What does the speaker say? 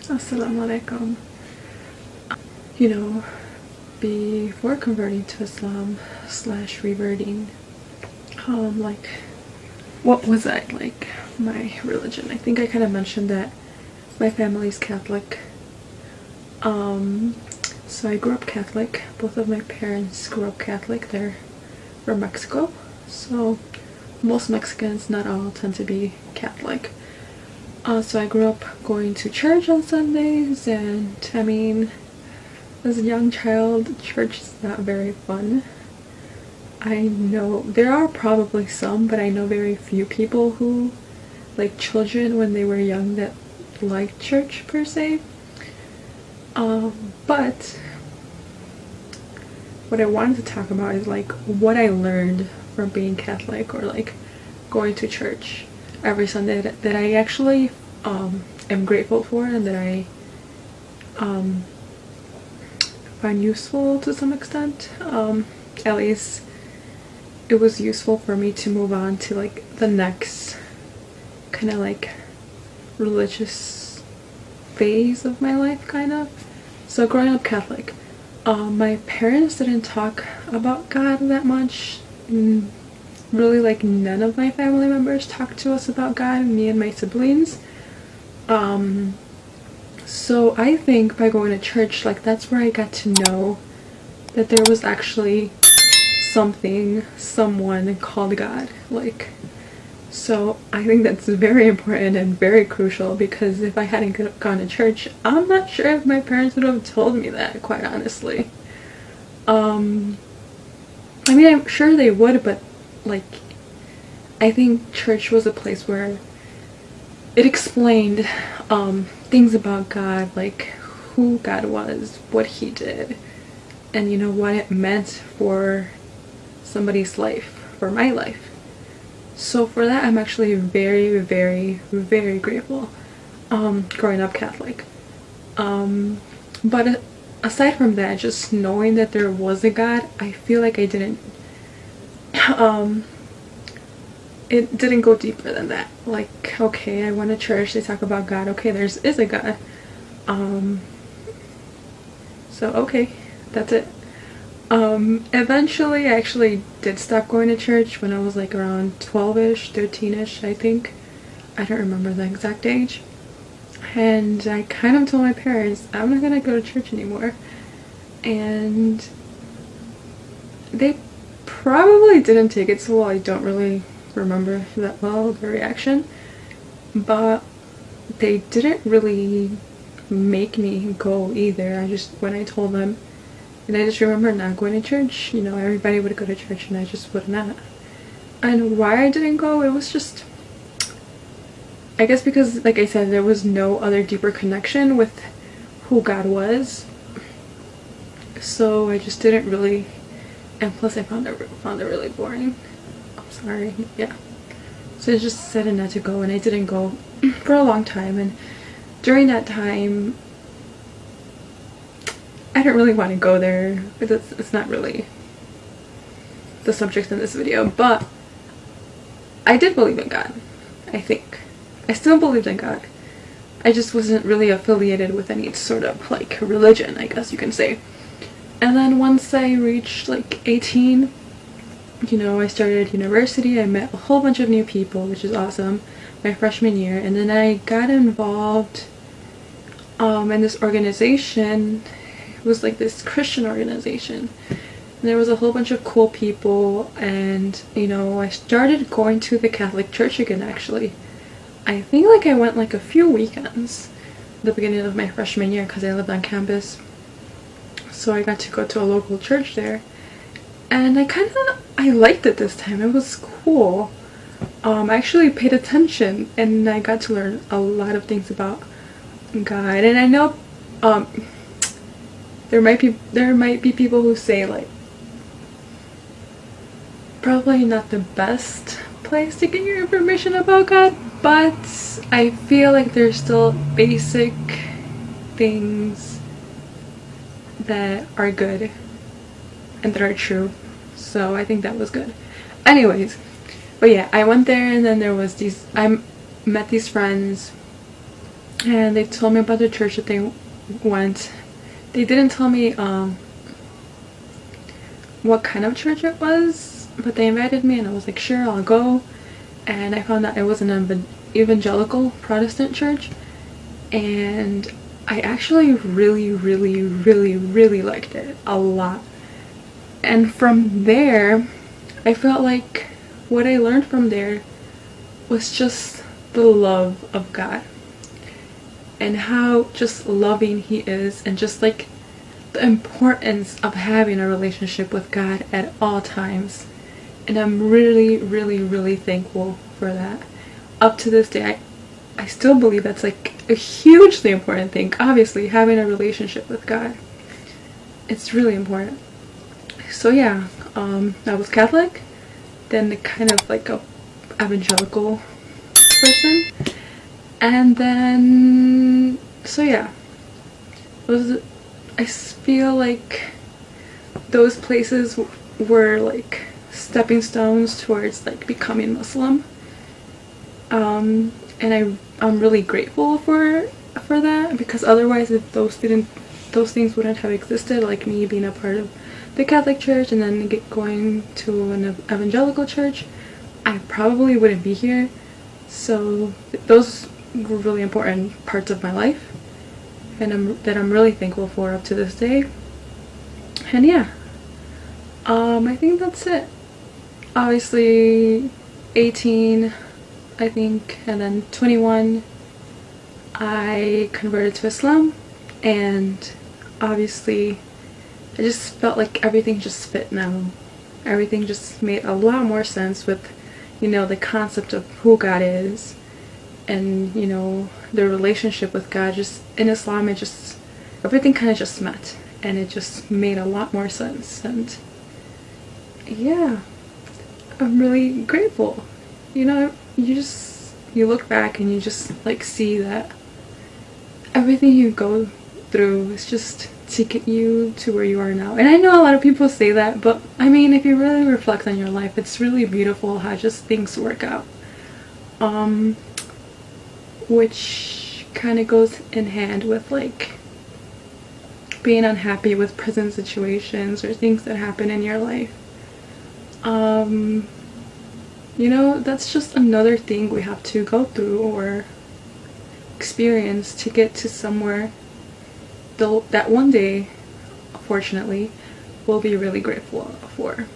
Assalamu alaikum. You know, before converting to Islam slash reverting, like, what was I like? My religion. I think I kind of mentioned that my family's Catholic. So I grew up Catholic. Both of my parents grew up Catholic. They're from Mexico. So most Mexicans, not all, tend to be Catholic. So I grew up going to church on Sundays, and I mean, as a young child, church is not very fun. I know there are probably some, but I know very few people who, like children when they were young, that liked church per se. But what I wanted to talk about is like what I learned from being Catholic, or like going to church every Sunday that I actually am grateful for, and that I find useful to some extent. At least it was useful for me to move on to like the next kind of like religious phase of my life, kind of. So growing up Catholic, my parents didn't talk about God that much. Really, like, none of my family members talked to us about God, me and my siblings. So I think by going to church, like, that's where I got to know that there was actually someone called God. Like, so I think that's very important and very crucial, because if I hadn't gone to church, I'm not sure if my parents would have told me that, quite honestly. I mean, I'm sure they would, but like, I think church was a place where it explained things about God, like who God was, what he did, and you know, what it meant for somebody's life, for my life. So for that, I'm actually very, very, very grateful growing up Catholic. But aside from that, just knowing that there was a God, I feel like I didn't it didn't go deeper than that. Like, okay, I went to church, they talk about God, okay, is a God. So okay, that's it. Eventually I actually did stop going to church when I was like around 12ish, 13ish, I think. I don't remember the exact age. And I kind of told my parents, I'm not gonna go to church anymore. And they probably didn't take it so well. I don't really remember that well, the reaction. But they didn't really make me go either. When I told them, and I just remember not going to church. You know, everybody would go to church and I just would not. And why I didn't go, it was just, I guess because, like I said, there was no other deeper connection with who God was. So I just didn't really, and plus I found it really boring. I'm sorry, yeah. So I just decided not to go, and I didn't go for a long time. And during that time, I didn't really want to go there, because it's not really the subject in this video, but I did believe in God, I think. I still believed in God. I just wasn't really affiliated with any sort of like religion, I guess you can say. And then once I reached like 18, you know, I started university. I met a whole bunch of new people, which is awesome, my freshman year. And then I got involved in this organization. It was like this Christian organization. And there was a whole bunch of cool people, and you know, I started going to the Catholic Church again, actually. I think like I went like a few weekends at the beginning of my freshman year, because I lived on campus. So I got to go to a local church there, and I liked it this time. It was cool. I actually paid attention, and I got to learn a lot of things about God. And I know there might be people who say like probably not the best place to get your information about God, but I feel like there's still basic things that are good and that are true. So I think that was good. Anyways, but yeah, I went there, and then there was I met these friends and they told me about the church that they went. They didn't tell me what kind of church it was, but they invited me and I was like, sure, I'll go. And I found out it was an evangelical Protestant church, and I actually really liked it a lot. And from there, I felt like what I learned from there was just the love of God and how just loving he is, and just like the importance of having a relationship with God at all times. And I'm really thankful for that. Up to this day, I still believe that's like a hugely important thing. Obviously, having a relationship with God, it's really important. So yeah, I was Catholic, then the kind of like a evangelical person, and then so yeah, I feel like those places were like stepping stones towards like becoming Muslim, and I'm really grateful for that, because otherwise if those things wouldn't have existed, like me being a part of the Catholic Church and then going to an evangelical church, I probably wouldn't be here. So those were really important parts of my life, and I'm really thankful for up to this day. And yeah, I think that's it. Obviously 18, I think, and then 21 I converted to Islam, and obviously I just felt like everything just fit now. Everything just made a lot more sense with, you know, the concept of who God is, and, you know, the relationship with God. Just in Islam, it just, everything kind of just met, and it just made a lot more sense. And yeah, I'm really grateful. You know, you look back and you just like see that everything you go through is just to get you to where you are now. And I know a lot of people say that, but I mean, if you really reflect on your life, it's really beautiful how just things work out. Which kind of goes in hand with like being unhappy with present situations or things that happen in your life. You know, that's just another thing we have to go through or experience to get to somewhere that one day, fortunately, we'll be really grateful for.